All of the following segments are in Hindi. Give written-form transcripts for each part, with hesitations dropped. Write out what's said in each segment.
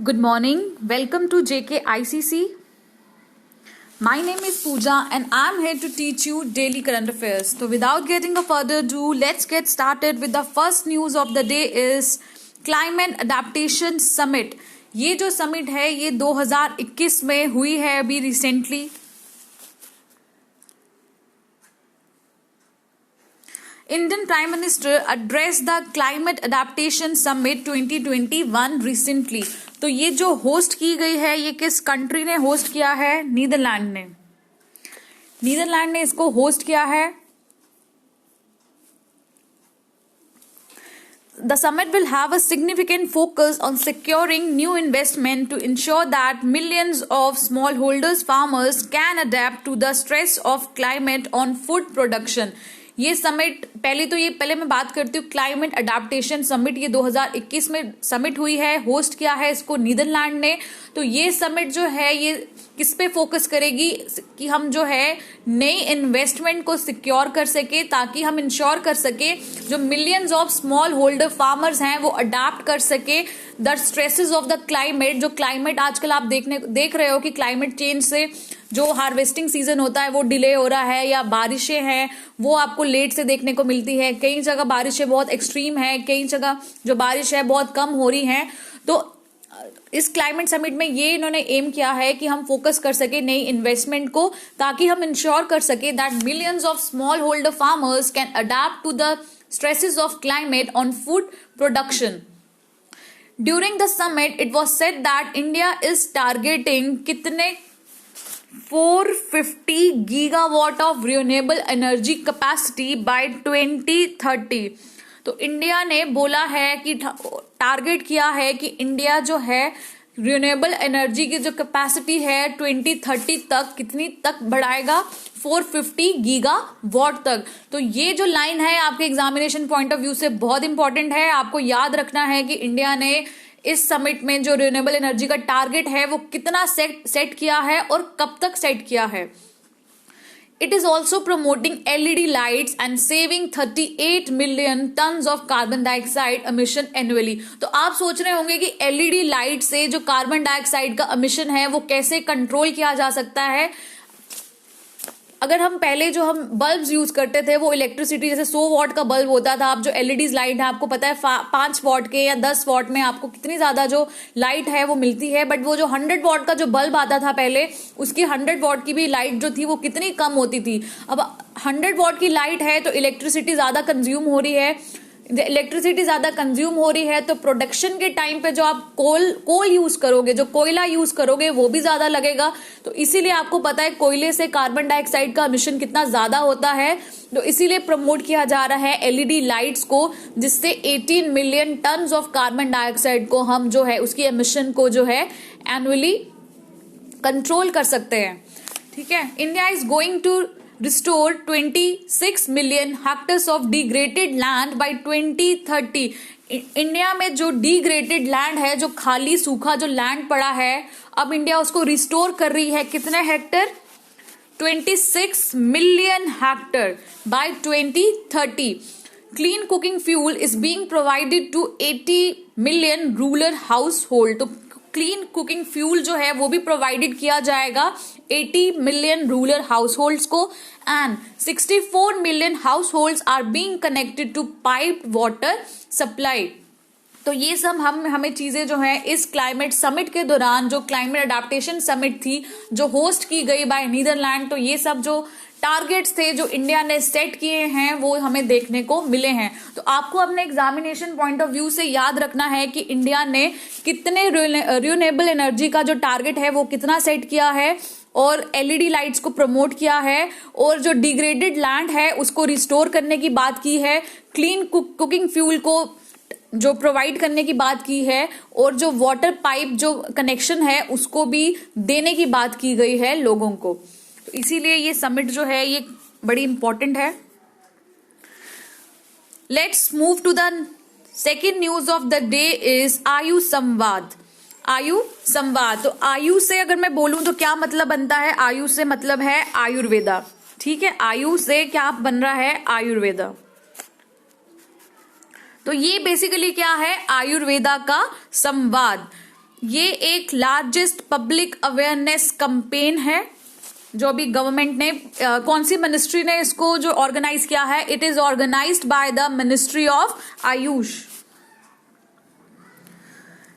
Good morning. Welcome to JKICC. My name is Pooja and I'm here to teach you daily current affairs. So without getting a further ado, let's get started with the first news of the day is Climate Adaptation Summit. ये जो समिट है ये 2021 में हुई है अभी recently. Indian Prime Minister addressed the Climate Adaptation Summit 2021 recently. तो ये जो होस्ट की गई है ये किस कंट्री ने होस्ट किया है? नीदरलैंड ने. नीदरलैंड ने इसको होस्ट किया है. The summit will have a significant focus on securing new investment to ensure that millions of smallholders farmers can adapt to the stress of climate on food production. ये समिट पहले मैं बात करती हूँ क्लाइमेट अडेप्टेशन समिट. ये 2021 में समिट हुई है, होस्ट किया है इसको नीदरलैंड ने. तो ये समिट जो है ये किस पे फोकस करेगी कि हम जो है नई इन्वेस्टमेंट को सिक्योर कर सके, ताकि हम इंश्योर कर सके जो millions of small holder farmers हैं वो अडाप्ट कर सके the stresses of the climate. जो क्लाइमेट आजकल आप देख रहे हो कि क्लाइमेट चेंज से जो हार्वेस्टिंग सीजन होता है वो डिले हो रहा है, या बारिशें हैं वो आपको लेट से देखने को मिलती है. कई जगह बारिशें बहुत एक्सट्रीम है, कई जगह जो बारिश है बहुत कम हो रही है. तो इस क्लाइमेट समिट में ये इन्होंने एम किया है कि हम फोकस कर सके नई इन्वेस्टमेंट को, ताकि हम इंश्योर कर सके that millions of small holder farmers can adapt to the stresses of climate on food production. During the summit it was said that India is targeting कितने 450 gigawatt of renewable energy capacity by 2030. तो इंडिया ने बोला है कि टारगेट किया है कि इंडिया जो है रिन्यूएबल एनर्जी की जो कैपेसिटी है 2030 तक कितनी तक बढ़ाएगा, 450 गीगावाट तक. तो ये जो लाइन है आपके एग्जामिनेशन पॉइंट ऑफ व्यू से बहुत इंपॉर्टेंट है. आपको याद रखना है कि इंडिया ने इस समिट में जो रिन्यूएबल एनर्जी का टारगेट है वो कितना सेट किया है और कब तक सेट किया है. It is also promoting LED lights and saving 38 million tons of carbon dioxide emission annually. तो आप सोच रहे होंगे कि एलईडी लाइट से जो कार्बन डाइऑक्साइड का एमिशन है वो कैसे कंट्रोल किया जा सकता है. अगर हम पहले जो हम बल्ब्स यूज करते थे वो इलेक्ट्रिसिटी जैसे 100 वॉट का बल्ब होता था. अब जो एलईडीज लाइट है आपको पता है 5 वॉट के या 10 वॉट में आपको कितनी ज्यादा जो लाइट है वो मिलती है. बट वो जो 100 वॉट का जो बल्ब आता था पहले, उसकी 100 वॉट की भी लाइट जो थी वो कितनी कम होती थी. अब 100 वॉट की लाइट है तो इलेक्ट्रिसिटी ज्यादा कंज्यूम हो रही है. इलेक्ट्रिसिटी ज्यादा कंज्यूम हो रही है तो प्रोडक्शन के टाइम पे जो आप कोल यूज करोगे, जो कोयला यूज करोगे वो भी ज्यादा लगेगा. तो इसीलिए आपको पता है कोयले से कार्बन डाइऑक्साइड का एमिशन कितना ज्यादा होता है. तो इसीलिए प्रमोट किया जा रहा है एलईडी लाइट्स को, जिससे 18 million tons of carbon dioxide को हम जो है उसकी एमिशन को जो है एनुअली कंट्रोल कर सकते हैं. ठीक है. India is going to restore 26 million hectares of degraded land by 2030. India में जो डिग्रेडेड लैंड है, जो खाली सूखा जो लैंड पड़ा है, अब इंडिया उसको रिस्टोर कर रही है. कितने hectare? 26 million hectare by 2030. Clean cooking fuel is being provided to 80 million rural household. तो क्लीन कुकिंग फ्यूल जो है वो भी प्रोवाइडेड किया जाएगा 80 मिलियन रूरल हाउस होल्ड्स को, and 64 million households are being connected to piped water supply. तो ये सब हमें चीजें जो है इस क्लाइमेट समिट के दौरान, जो क्लाइमेट अडेप्टेशन समिट थी जो होस्ट की गई बाय नीदरलैंड, तो ये सब जो टारगेट्स थे जो इंडिया ने सेट किए हैं वो हमें देखने को मिले हैं. तो आपको अपने एग्जामिनेशन पॉइंट ऑफ व्यू से याद रखना है कि इंडिया ने कितने रिन्यूएबल एनर्जी का जो टारगेट है वो कितना सेट किया है, और एलईडी लाइट्स को प्रमोट किया है, और जो डिग्रेडेड लैंड है उसको रिस्टोर करने की बात की है, क्लीन कुकिंग फ्यूल को जो प्रोवाइड करने की बात की है, और जो वाटर पाइप जो कनेक्शन है उसको भी देने की बात की गई है लोगों को. तो इसीलिए ये समिट जो है ये बड़ी इंपॉर्टेंट है. Let's move to the second news of the day is Ayu Samvad. आयु संवाद. तो आयु से अगर मैं बोलूं तो क्या मतलब बनता है? आयु से मतलब है आयुर्वेदा. ठीक है. आयु से क्या बन रहा है? आयुर्वेदा. तो ये बेसिकली क्या है? आयुर्वेदा का संवाद. ये एक लार्जेस्ट पब्लिक अवेयरनेस कैंपेन है जो अभी गवर्नमेंट ने कौन सी मिनिस्ट्री ने इसको जो ऑर्गेनाइज किया है, it is organised by the ministry of AYUSH.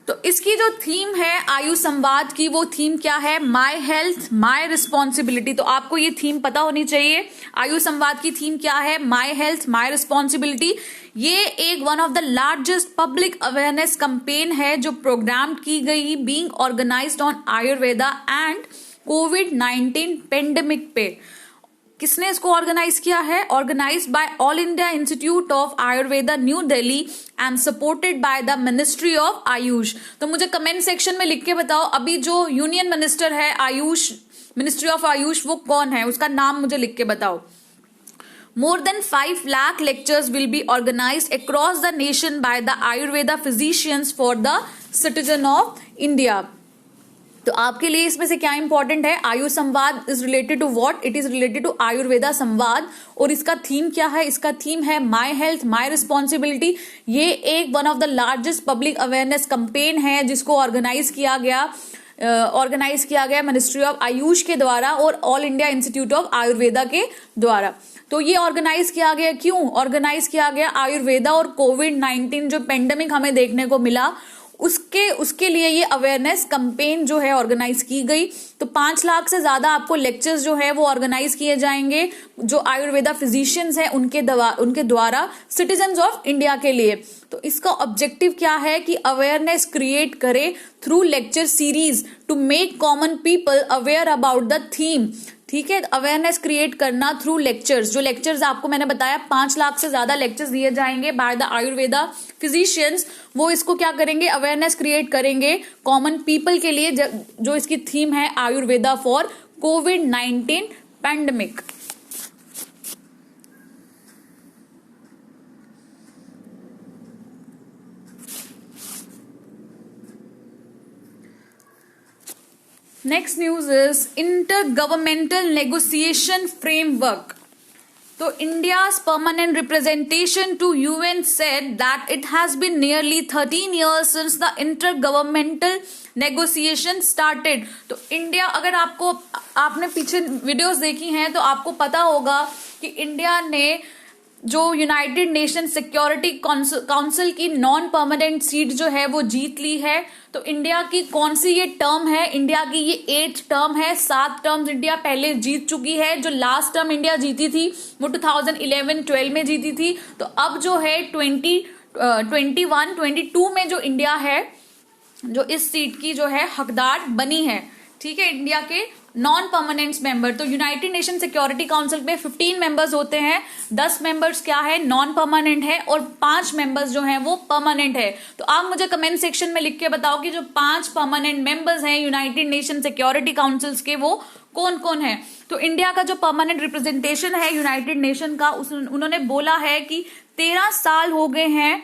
तो इसकी जो थीम है आयुष संवाद की, वो थीम क्या है, माय हेल्थ माय रिस्पॉन्सिबिलिटी। तो आपको ये थीम पता होनी चाहिए। आयुष संवाद की थीम क्या है, माय हेल्थ माय रिस्पॉन्सिबिलिटी। ये एक one of the largest public awareness campaign है जो प्रोग्राम की गई being organised on Ayurveda and कोविड-19 पेंडेमिक पे। किसने इसको ऑर्गेनाइज किया है, organised by all India institute of Ayurveda New Delhi and supported by the ministry of AYUSH. तो मुझे कमेंट सेक्शन में लिख के बताओ अभी जो यूनियन मिनिस्टर है आयुष, मिनिस्ट्री ऑफ आयुष, वो कौन है, उसका नाम मुझे लिख के बताओ। More than 5 lakh lectures will be organized across the nation by the Ayurveda physicians for the citizen of India। तो आपके लिए इसमें से क्या इंपॉर्टेंट है, AYUSH Samvad is related to what, it is related to Ayurveda Samvad. और इसका थीम क्या है, इसका थीम है माय हेल्थ माय रिस्पॉन्सिबिलिटी। ये एक one of the largest public awareness campaign है जिसको ऑर्गेनाइज किया गया मिनिस्ट्री ऑफ आयुष के द्वारा और all India institute of Ayurveda के द्वारा। तो ये ऑर्गेनाइज किया गया, क्यों ऑर्गेनाइज किया गया, आयुर्वेदा और कोविड-19 जो पेंडेमिक हमें देखने को मिला उसके लिए ये अवेयरनेस कैंपेन जो है ऑर्गेनाइज की गई। तो 5 लाख से ज्यादा आपको लेक्चर्स जो है वो ऑर्गेनाइज किए जाएंगे जो आयुर्वेदा फिजिशियंस हैं उनके द्वारा सिटीजन्स ऑफ इंडिया के लिए। तो इसका ऑब्जेक्टिव क्या है कि अवेयरनेस क्रिएट करे through lecture series to make common people aware about the theme. ठीक है, अवेयरनेस क्रिएट करना थ्रू लेक्चर्स। जो लेक्चर्स आपको मैंने बताया 5 लाख से ज्यादा लेक्चर्स दिए जाएंगे बाय द आयुर्वेदा फिजिशियंस, वो इसको क्या करेंगे, अवेयरनेस क्रिएट करेंगे कॉमन पीपल के लिए, जो इसकी थीम है Ayurveda for covid pandemic. Next news is intergovernmental negotiation framework. तो India's permanent representation to UN said that it has been nearly 13 years since the intergovernmental negotiation started। तो इंडिया, अगर आपने पीछे वीडियोस देखी हैं तो आपको पता होगा कि इंडिया ने जो यूनाइटेड नेशन सिक्योरिटी काउंसिल की नॉन परमानेंट सीट जो है वो जीत ली है। तो इंडिया की कौन सी ये टर्म है, इंडिया की ये 8th टर्म है। 7 टर्म्स इंडिया पहले जीत चुकी है। जो लास्ट टर्म इंडिया जीती थी वो 2011-12 में जीती थी। तो अब जो है 2021-22 में जो इंडिया है जो इस सीट की जो है हकदार बनी है। ठीक है, इंडिया के नॉन परमानेंट मेंबर। तो यूनाइटेड नेशन सिक्योरिटी काउंसिल में 15 मेंबर्स होते हैं, 10 मेंबर्स क्या है, नॉन परमानेंट है और 5 मेंबर्स जो हैं वो परमानेंट है। तो आप मुझे कमेंट सेक्शन में लिख के बताओ कि जो 5 परमानेंट मेंबर्स हैं यूनाइटेड नेशन सिक्योरिटी काउंसिल्स के वो कौन कौन है। तो इंडिया का जो परमानेंट रिप्रेजेंटेशन है यूनाइटेड नेशन का, उन्होंने बोला है कि 13 साल हो गए हैं,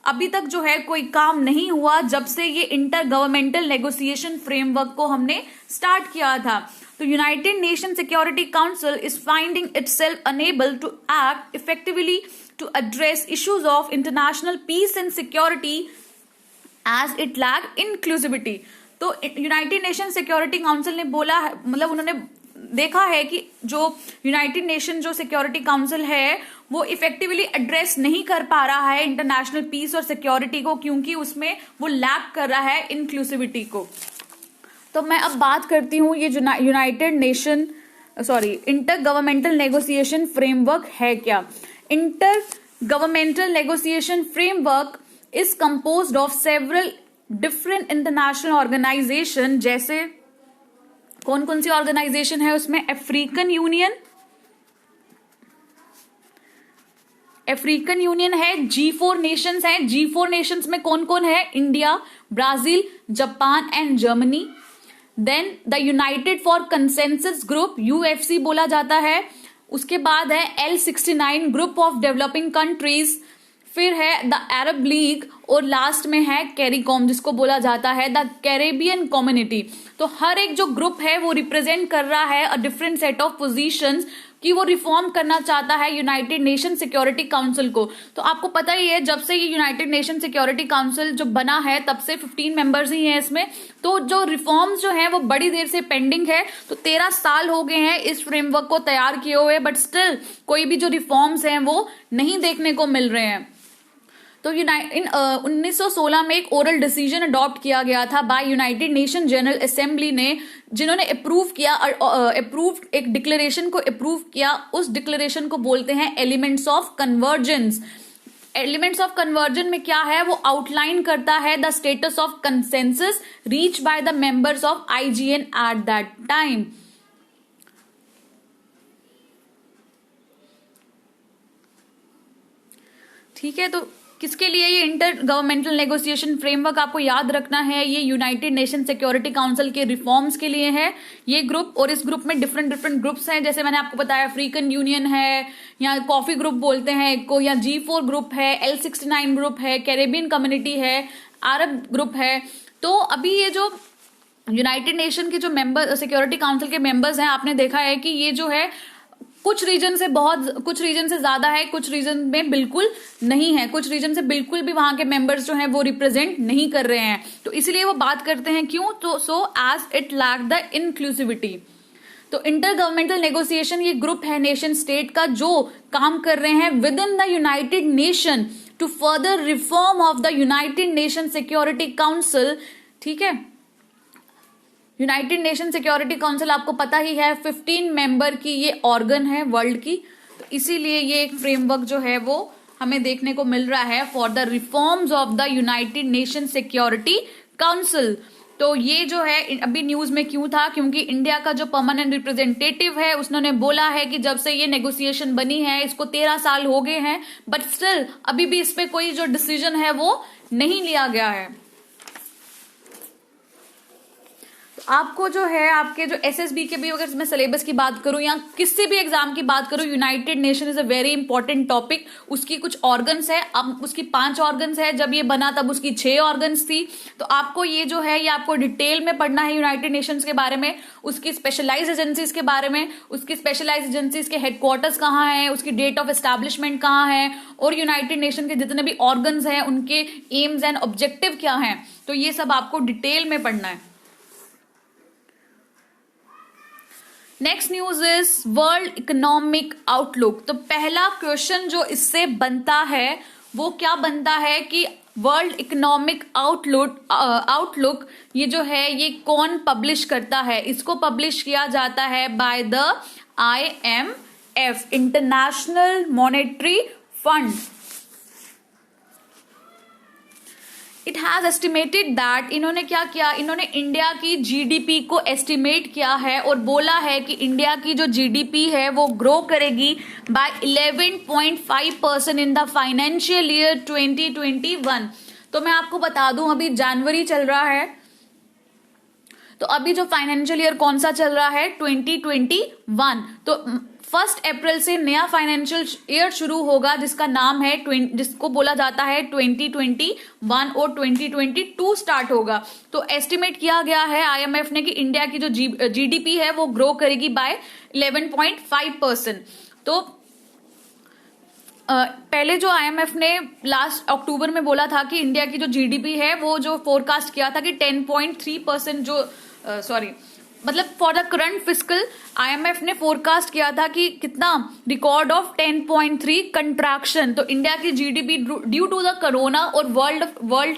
अभी तक जो है कोई काम नहीं हुआ जब से ये इंटर गवर्नमेंटल नेगोशिएशन फ्रेमवर्क को हमने स्टार्ट किया था। तो United Nation Security Council is finding itself unable to act effectively to address issues of international peace and security as it lack inclusivity. तो यूनाइटेड नेशन सिक्योरिटी काउंसिल ने बोला है, मतलब उन्होंने देखा है कि जो यूनाइटेड नेशन जो सिक्योरिटी काउंसिल है वो इफेक्टिवली एड्रेस नहीं कर पा रहा है इंटरनेशनल पीस और सिक्योरिटी को, क्योंकि उसमें वो लैक कर रहा है इंक्लूसिविटी को। तो मैं अब बात करती हूँ ये इंटर गवर्नमेंटल नेगोशिएशन फ्रेमवर्क है क्या। Inter governmental negotiation framework is composed of several different international organisation. जैसे कौन कौन सी ऑर्गेनाइजेशन है उसमें, अफ्रीकन यूनियन है, G4 नेशंस हैं। G4 नेशंस में कौन कौन है, India, Brazil, Japan and Germany. Then the United for consensus group, UFC बोला जाता है। उसके बाद है L69 group of developing countries, फिर है द अरब लीग और लास्ट में है कैरिकॉम जिसको बोला जाता है द कैरेबियन कम्युनिटी। तो हर एक जो ग्रुप है वो रिप्रेजेंट कर रहा है a different set of positions कि वो रिफॉर्म करना चाहता है यूनाइटेड नेशन सिक्योरिटी काउंसिल को। तो आपको पता ही है जब से ये यूनाइटेड नेशन सिक्योरिटी काउंसिल जो बना है तब से 15 मेंबर्स ही हैं इसमें। तो जो रिफॉर्म्स जो हैं वो बड़ी देर से पेंडिंग है। तो 13 साल हो गए हैं इस फ्रेमवर्क को तैयार किए हुए, बट स्टिल कोई भी जो रिफॉर्म्स हैं वो नहीं देखने को मिल रहे हैं। तो 1916 में एक ओरल डिसीजन अडॉप्ट किया गया था by United Nation General Assembly ने, जिन्होंने अप्रूव किया, एक डिक्लेरेशन को अप्रूव किया। उस डिक्लेरेशन को बोलते हैं elements of convergence. Elements of conversion में क्या है, वो आउटलाइन करता है the status of consensus reach by the members of IGN at that time. ठीक है, तो किसके लिए ये इंटर गवर्नमेंटल नेगोशिएशन फ्रेमवर्क आपको याद रखना है, ये यूनाइटेड नेशन सिक्योरिटी काउंसिल के रिफॉर्म्स के लिए है ये ग्रुप। और इस ग्रुप में डिफरेंट ग्रुप्स हैं, जैसे मैंने आपको बताया अफ्रीकन यूनियन है, या कॉफी ग्रुप बोलते हैं को, या G4 ग्रुप है, L69 ग्रुप है, कैरेबियन कम्युनिटी है, अरब ग्रुप है। तो अभी ये जो यूनाइटेड नेशन के जो मेंबर सिक्योरिटी काउंसिल के मेंबर्स हैं, आपने देखा है कि ये जो है कुछ रीजन से ज्यादा है, कुछ रीजन में बिल्कुल नहीं है, कुछ रीजन से बिल्कुल भी वहां के मेंबर्स जो हैं वो रिप्रेजेंट नहीं कर रहे हैं। तो इसलिए वो बात करते हैं, क्यों, तो so as it lack the inclusivity. तो इंटर गवर्नमेंटल नेगोशिएशन ये ग्रुप है नेशन स्टेट का जो काम कर रहे हैं within the United Nation to further reform of the United Nation Security Council. ठीक है, यूनाइटेड नेशन सिक्योरिटी काउंसिल आपको पता ही है 15 मेंबर की ये ऑर्गन है वर्ल्ड की। तो इसीलिए ये एक फ्रेमवर्क जो है वो हमें देखने को मिल रहा है for the reforms of the United Nation Security council. तो ये जो है अभी न्यूज में क्यों था, क्योंकि इंडिया का जो परमानेंट रिप्रेजेंटेटिव है उसने बोला है कि जब से ये नेगोशिएशन बनी है इसको 13 साल हो गए हैं, बट स्टिल अभी भी इस पे कोई जो डिसीजन है वो नहीं लिया गया है। आपको जो है आपके जो एसएसबी के भी, अगर मैं सिलेबस की बात करूं या किसी भी एग्जाम की बात करूं, United nation is a very important topic. उसकी कुछ ऑर्गन्स है, अब उसकी 5 ऑर्गन्स है, जब ये बना तब उसकी 6 ऑर्गन्स थी। तो आपको ये जो है ये आपको डिटेल में पढ़ना है यूनाइटेड नेशंस के बारे में, उसकी स्पेशलाइज एजेंसीज के बारे में, उसकी स्पेशलाइज एजेंसीज के हेडक्वार्टर्स कहाँ है, उसकी डेट ऑफ एस्टैब्लिशमेंट कहाँ है, और यूनाइटेड नेशन के जितने भी ऑर्गन्स हैं उनके एम्स एंड ऑब्जेक्टिव क्या हैं। तो ये सब आपको डिटेल में पढ़ना है। Next news is world economic outlook. तो पहला क्वेश्चन जो इससे बनता है वो क्या बनता है कि वर्ल्ड इकोनॉमिक आउटलुक ये जो है ये कौन पब्लिश करता है। इसको पब्लिश किया जाता है bye the IMF, international monetary fund. It has estimated that, इन्होंने क्या किया, इन्होंने इंडिया की जीडीपी को एस्टिमेट किया है और बोला है कि इंडिया की जो जीडीपी है वो ग्रो करेगी by 11.5% in the financial year 2021। तो मैं आपको बता दूं अभी जनवरी चल रहा है, तो अभी जो फाइनेंशियल ईयर कौन सा चल रहा है 2021। तो 1 अप्रैल से नया फाइनेंशियल ईयर शुरू होगा जिसका नाम है जिसको बोला जाता है 2021 और 2022 स्टार्ट होगा। तो एस्टिमेट किया गया है IMF ने कि इंडिया की जो जीडीपी है वो ग्रो करेगी बाय 11.5%। तो पहले जो IMF ने लास्ट अक्टूबर में बोला था कि इंडिया की जो जीडीपी है वो जो फोरकास्ट किया था कि 10.3% मतलब for the current fiscal IMF ने फोरकास्ट किया था कि कितना रिकॉर्ड ऑफ 10.3 कंट्रैक्शन। तो इंडिया की GDP due to the corona और वर्ल्ड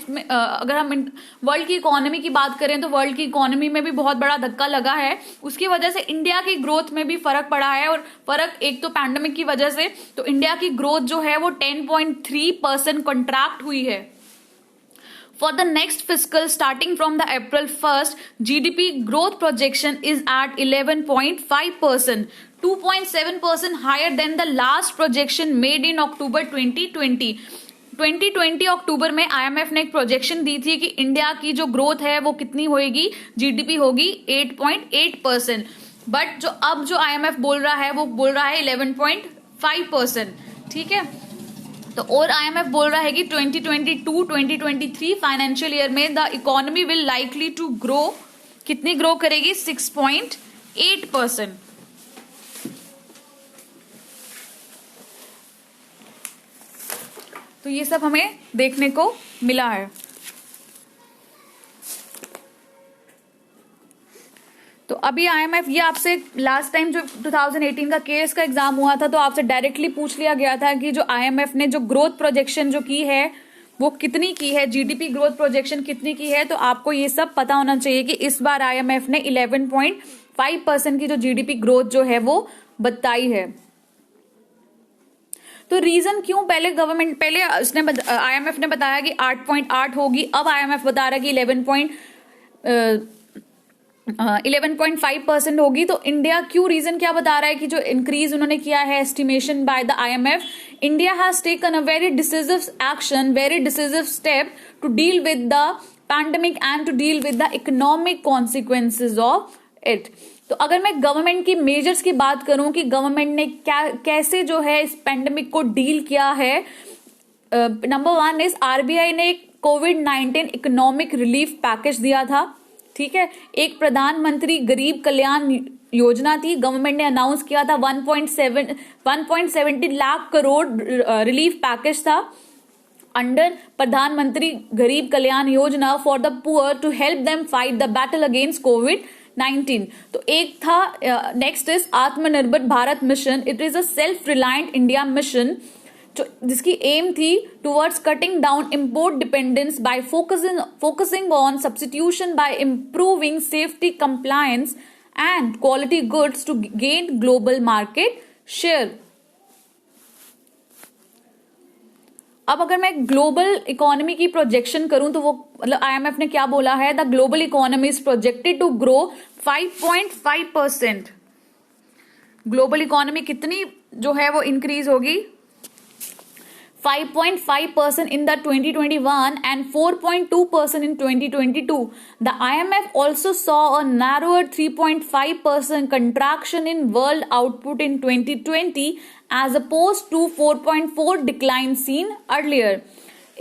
में अगर हम वर्ल्ड की इकोनॉमी की बात करें तो वर्ल्ड की इकोनॉमी में भी बहुत बड़ा धक्का लगा है, उसकी वजह से इंडिया की ग्रोथ में भी फर्क पड़ा है। और फर्क एक तो पैंडेमिक की वजह से, तो इंडिया की ग्रोथ जो है वो 10.3% कंट्रैक्ट हुई है। For the next fiscal starting from the April 1st, GDP growth projection is at 11.5%, 2.7% higher than the last projection made in October 2020. 2020 अक्टूबर में IMF ने एक प्रोजेक्शन दी थी कि इंडिया की जो ग्रोथ है वो कितनी होगी, जीडीपी होगी 8.8%, बट जो अब जो IMF बोल रहा है वो बोल रहा है 11.5%। ठीक है, तो और IMF बोल रहा है कि 2022-2023 फाइनेंशियल ईयर में the economy will likely to grow, कितनी ग्रो करेगी 6.8%। तो ये सब हमें देखने को मिला है। तो अभी IMF, ये आपसे लास्ट टाइम जो 2018 का केस का एग्जाम हुआ था तो आपसे डायरेक्टली पूछ लिया गया था कि जो IMF ने जो ग्रोथ प्रोजेक्शन जो की है वो कितनी की है, जीडीपी ग्रोथ प्रोजेक्शन कितनी की है। तो आपको ये सब पता होना चाहिए कि इस बार IMF ने 11.5% की जो जीडीपी ग्रोथ जो है वो बताई है। तो रीजन क्यों, पहले IMF ने बताया कि 8.8 होगी, अब IMF बता रहा है कि 11.5% होगी। तो इंडिया क्यों, रीजन क्या बता रहा है कि जो इंक्रीज उन्होंने किया है estimation by the IMF, India has taken a very decisive action, very decisive step to deal with the pandemic and to deal with the economic consequences of it. तो अगर मैं गवर्नमेंट की मेजर्स की बात करूं कि गवर्नमेंट ने कैसे जो है इस पैंडेमिक को डील किया है, नंबर 1 इज RBI ने एक कोविड-19 इकोनॉमिक रिलीफ पैकेज दिया था, ठीक है। एक प्रधानमंत्री गरीब कल्याण योजना थी, गवर्नमेंट ने अनाउंस किया था 1.70 लाख करोड़ रिलीफ पैकेज था under Pradhan Mantri Garib Kalyan Yojana for the poor to help them fight the battle against कोविड-19। तो एक था, next is Atmanirbhar Bharat mission. It is a self reliant India mission जिसकी एम थी towards cutting down import dependence by focusing on substitution by improving safety compliance and quality goods to gain global market share. अब अगर मैं ग्लोबल इकोनॉमी की प्रोजेक्शन करूं तो वो मतलब IMF ने क्या बोला है, the global economy is projected to grow 5.5%। Global economy कितनी जो है वो इंक्रीज होगी, 5.5% in the 2021 and 4.2% in 2022. The IMF also saw a narrower 3.5% contraction in world output in 2020 as opposed to 4.4 decline seen earlier.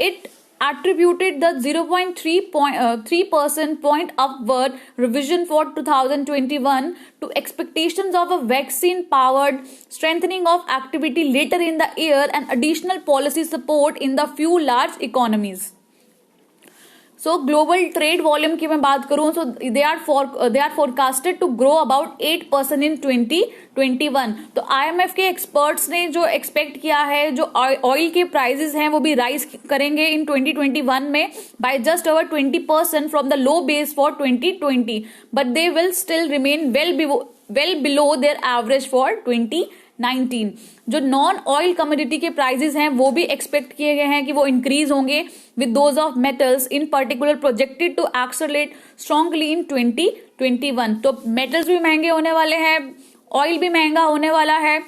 It attributed the 0.3% point upward revision for 2021 to expectations of a vaccine-powered strengthening of activity later in the year and additional policy support in the few large economies. So global trade volume की मैं बात करूं, so they are forecasted to grow about 8% in 2021. तो IMF के एक्सपर्ट्स ने जो एक्सपेक्ट किया है, जो ऑयल के प्राइसेस हैं वो भी राइज करेंगे इन 2021 में by just over 20% from the low base for 2020, but they will still remain well below there average for 2019। जो नॉन ऑयल कमोडिटी के प्राइसेस हैं वो भी एक्सपेक्ट किए गए हैं कि वो इंक्रीज होंगे with those of metals in particular projected to accelerate strongly in 2021। तो मेटल्स भी महंगे होने वाले हैं, ऑयल भी महंगा होने वाला है।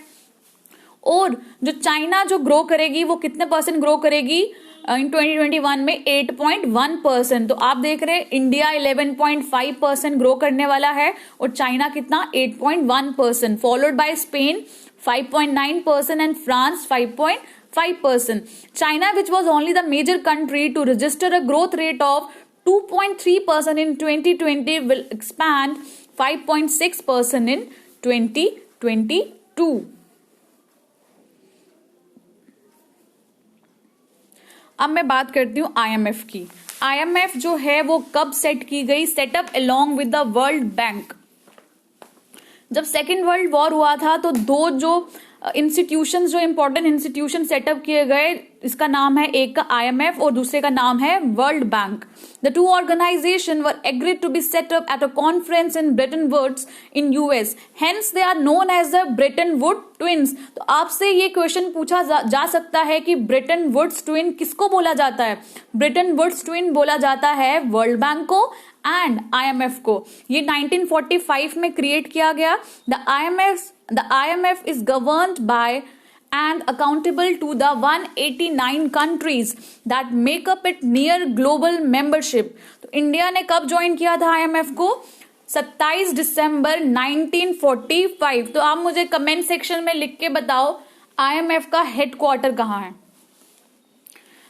और जो चाइना जो ग्रो करेगी वो कितने परसेंट ग्रो करेगी इन 2021 में, 8.1%। तो आप देख रहे हैं इंडिया 11.5% ग्रो करने वाला है और चाइना कितना, 8.1%, followed by Spain 5.9% and France 5.5%. China, which was only the major country to register a growth rate of 2.3% in 2020, will expand 5.6% in 2022. अब मैं बात करती हूँ IMF की। IMF जो है वो कब सेट की गई, setup along with the world bank. जब सेकेंड वर्ल्ड वॉर हुआ था तो दो जो इंस्टीट्यूशंस, जो इंपॉर्टेंट इंस्टीट्यूशन सेटअप किए गए, इसका नाम है, एक का IMF और दूसरे का नाम है World Bank. The two organisation were agreed to be set up at a conference in Bretton Woods in US, hence they are known as the Bretton Wood twins. तो आपसे ये क्वेश्चन पूछा जा सकता है कि ब्रेटन वुड्स ट्विन किसको बोला जाता है। ब्रेटन वुड्स ट्विन बोला जाता है वर्ल्ड बैंक को एंड IMF को। ये 1945 में क्रिएट किया गया। The IMF is governed by and accountable to the 189 countries that make up it near global membership. तो इंडिया ने कब ज्वाइन किया था IMF को, 27 दिसंबर 1945। तो आप मुझे कमेंट सेक्शन में लिख के बताओ IMF का हेडक्वार्टर कहाँ है।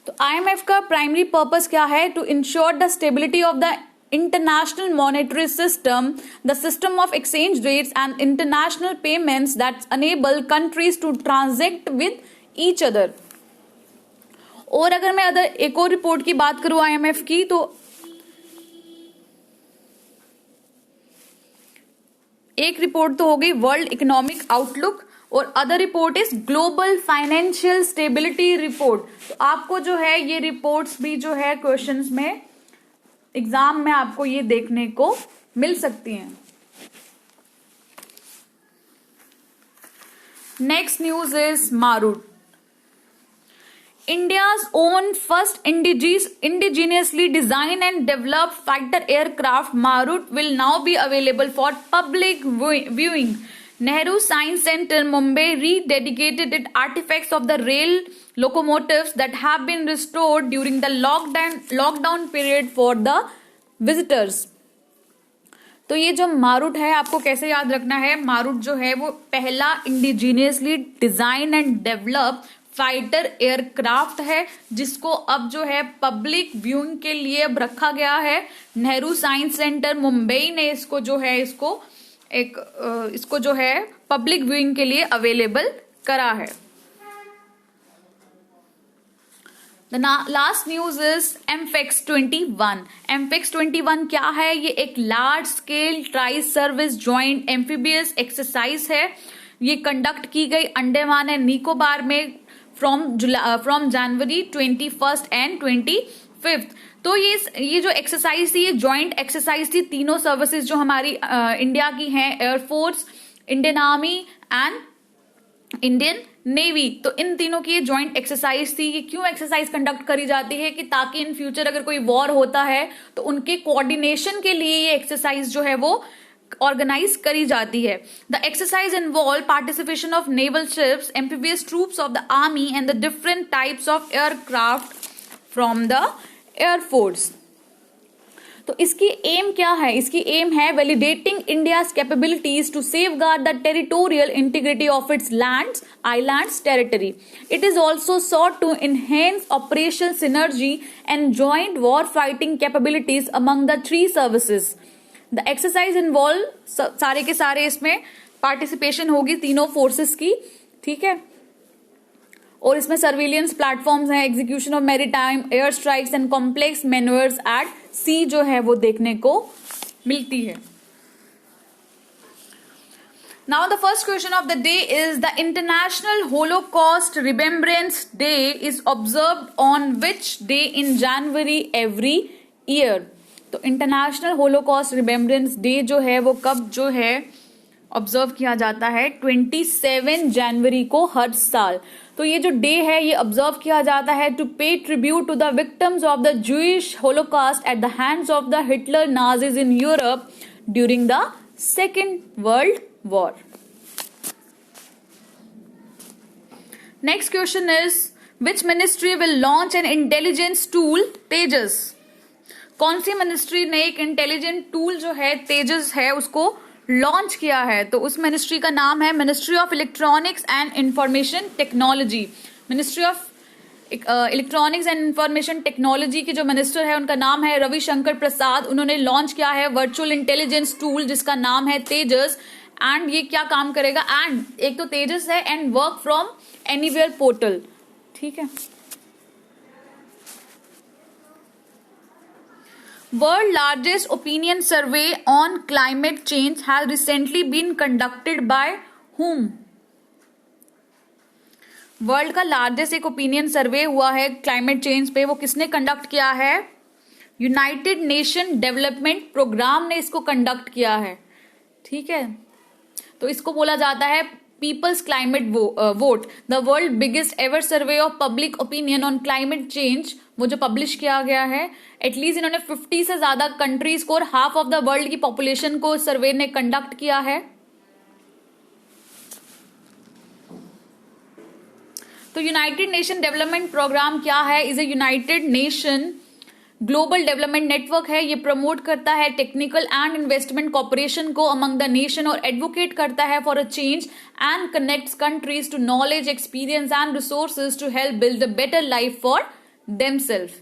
तो IMF का प्राइमरी पर्पस क्या है, to ensure the stability of the international monetary system, the system of exchange rates and international payments that enable countries to transact with each other. और अगर मैं एक और रिपोर्ट की बात करूं IMF की, तो एक रिपोर्ट तो हो गई वर्ल्ड इकोनॉमिक आउटलुक, और other report is global financial stability report. तो आपको जो है ये रिपोर्ट्स भी जो है क्वेश्चंस में, एग्जाम में आपको ये देखने को मिल सकती हैं। नेक्स्ट न्यूज इज मारूट। India's own first indigenously designed and developed fighter aircraft Marut will now be available for public viewing. Nehru Science Center, Mumbai rededicated its artifacts of the rail locomotives that have been restored during the lockdown period for the visitors. तो ये जो मारूट है, आपको कैसे याद रखना है, मारूट जो है वो पहला indigenously design and develop fighter aircraft है, जिसको अब जो है पब्लिक व्यूइंग के लिए अब रखा गया है। नेहरू साइंस सेंटर मुंबई ने इसको जो है इसको जो है पब्लिक व्यूइंग के लिए अवेलेबल करा है। The last news is MFEX 21. MFEX 21 क्या है? ये एक large scale tri service joint amphibious exercise है। ये कंडक्ट की गई अंडमान एंड निकोबार में फ्रॉम जनवरी 21 एंड 25। तो ये जो एक्सरसाइज थी, ये ज्वाइंट एक्सरसाइज थी। तीनों सर्विसेज जो हमारी इंडिया की हैं, air force, Indian army and Indian navy, तो इन तीनों की ये ज्वाइंट एक्सरसाइज थी। ये क्यों एक्सरसाइज कंडक्ट करी जाती है? कि ताकि इन फ्यूचर अगर कोई वॉर होता है तो उनके कोऑर्डिनेशन के लिए ये एक्सरसाइज जो है वो ऑर्गेनाइज करी जाती है। The exercise involve participation of naval ships, amphibious troops of the army and the different types of aircraft from the air force. तो इसकी एम क्या है? इसकी एम है validating India's capabilities to safeguard the territorial integrity of its lands, islands, territory. It is also sought to enhance operational synergy and joint war fighting capabilities among the three services. The exercise involve, सारे के सारे इसमें पार्टिसिपेशन होगी तीनों फोर्सेस की, ठीक है। और इसमें सर्विलियंस प्लेटफॉर्म्स हैं, execution of maritime air strikes and complex manoeuvres at sea जो है वो देखने को मिलती है। Now the first question of the day is the International Holocaust Remembrance Day is observed on which day in January every year. तो इंटरनेशनल होलोकॉस्ट रिमेम्बरेंस डे जो है वो कब जो है ऑब्जर्व किया जाता है? 27 जनवरी को हर साल। तो ये जो डे है ये ऑब्जर्व किया जाता है to pay tribute to the victims of the Jewish Holocaust at the hands of the Hitler Nazis in Europe during the second world war. Next question is which ministry will launch an intelligence tool Tejas. कौन सी मिनिस्ट्री ने एक इंटेलिजेंट टूल जो है तेजस है उसको लॉन्च किया है? तो उस मिनिस्ट्री का नाम है ministry of electronics and information technology. Ministry of electronics and information technology के जो मिनिस्टर है उनका नाम है रविशंकर प्रसाद। उन्होंने लॉन्च किया है वर्चुअल इंटेलिजेंस टूल जिसका नाम है तेजस। एंड ये क्या काम करेगा? एंड एक तो तेजस है and work from anywhere portal, ठीक है। World largest opinion survey on climate change has recently been conducted by whom? World का लार्जेस्ट एक ओपिनियन सर्वे हुआ है क्लाइमेट चेंज पे, वो किसने कंडक्ट किया है? यूनाइटेड नेशन डेवलपमेंट प्रोग्राम ने इसको कंडक्ट किया है, ठीक है। तो इसको बोला जाता है people's climate vote. The world biggest ever survey of public opinion on climate change, वो जो पब्लिश किया गया है, एटलीस्ट इन्होंने 50 से ज्यादा कंट्रीज को और हाफ ऑफ द वर्ल्ड की पॉपुलेशन को सर्वे ने कंडक्ट किया है। तो यूनाइटेड नेशन डेवलपमेंट प्रोग्राम क्या है? Is a United Nation global development network है। ये प्रमोट करता है टेक्निकल एंड इन्वेस्टमेंट कॉपरेशन को अमंग द नेशन और एडवोकेट करता है for a change and connects countries to knowledge, experience and resources to help build a better life for themselves.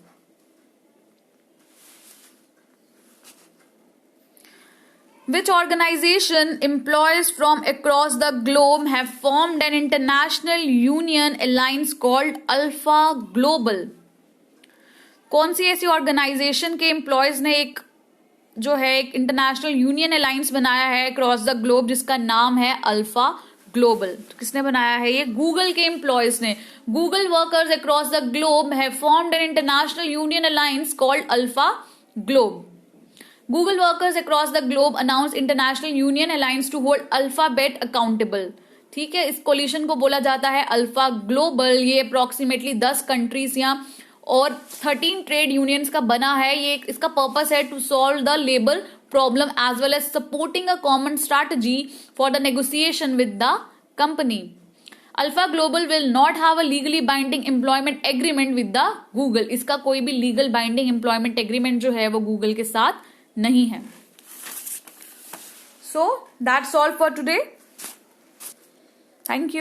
Which organization employees from across the globe have formed an international union alliance called Alpha Global? कौन सी ऐसी ऑर्गेनाइजेशन के एम्प्लॉयज ने एक इंटरनेशनल यूनियन अलायंस बनाया है अक्रॉस द ग्लोब जिसका नाम है अल्फा ग्लोबल? किसने बनाया है ये? गूगल के एम्प्लॉयज ने. Google workers across the globe have formed an international union alliance called alpha globe. Google workers across the globe announced international union alliance to hold Alphabet accountable. ठीक है, इस कोलिशन को बोला जाता है अल्फा ग्लोबल. ये अप्रोक्सीमेटली 10 कंट्रीज या और 13 ट्रेड यूनियंस का बना है. ये इसका पर्पस है to solve the labour problem as well as supporting a common strategy for the negotiation with the company. Alpha Global will not have a legally binding employment agreement with the Google. इसका कोई भी लीगल बाइंडिंग एम्प्लॉयमेंट एग्रीमेंट जो है वो गूगल के साथ नहीं है. So that's all for today. Thank you.